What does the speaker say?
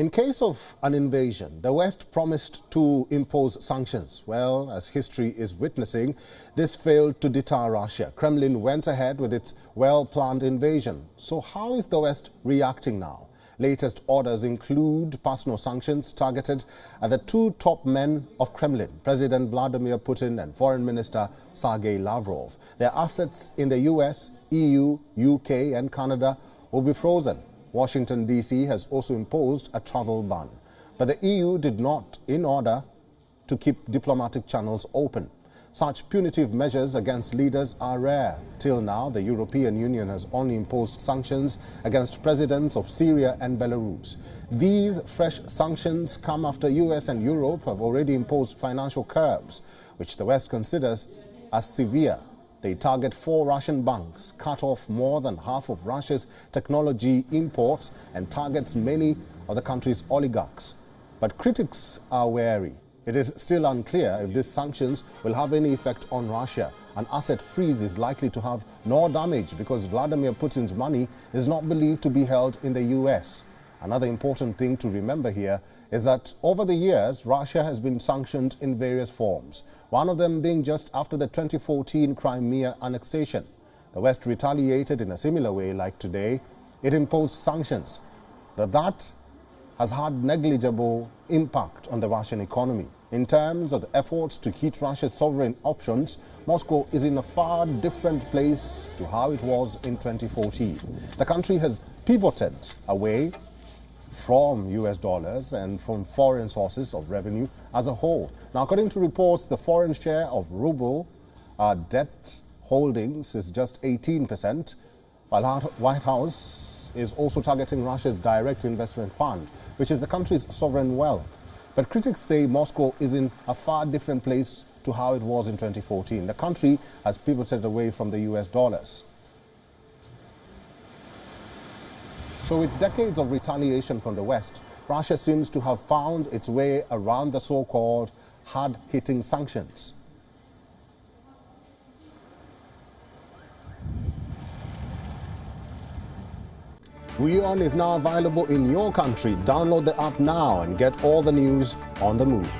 In case of an invasion, the West promised to impose sanctions. Well, as history is witnessing, this failed to deter Russia. Kremlin went ahead with its well-planned invasion. So how is the West reacting now? Latest orders include personal sanctions targeted at the two top men of Kremlin, President Vladimir Putin and Foreign Minister Sergei Lavrov. Their assets in the US, EU, UK and Canada will be frozen. Washington, D.C. has also imposed a travel ban. But the EU did not, in order to keep diplomatic channels open. Such punitive measures against leaders are rare. Till now, the European Union has only imposed sanctions against presidents of Syria and Belarus. These fresh sanctions come after US and Europe have already imposed financial curbs, which the West considers as severe. They target 4 Russian banks, cut off more than half of Russia's technology imports, and targets many of the country's oligarchs. But critics are wary. It is still unclear if these sanctions will have any effect on Russia. An asset freeze is likely to have no damage because Vladimir Putin's money is not believed to be held in the US. Another important thing to remember here is that over the years, Russia has been sanctioned in various forms, one of them being just after the 2014 Crimea annexation. The West retaliated in a similar way like today. It imposed sanctions. That has had negligible impact on the Russian economy. In terms of the efforts to hit Russia's sovereign options, Moscow is in a far different place to how it was in 2014. The country has pivoted away from US dollars and from foreign sources of revenue as a whole. Now, according to reports, the foreign share of ruble debt holdings is just 18%, while White House is also targeting Russia's direct investment fund, which is the country's sovereign wealth. But critics say Moscow is in a far different place to how it was in 2014. The country has pivoted away from the US dollars. So with decades of retaliation from the West, Russia seems to have found its way around the so-called hard-hitting sanctions. WION is now available in your country. Download the app now and get all the news on the move.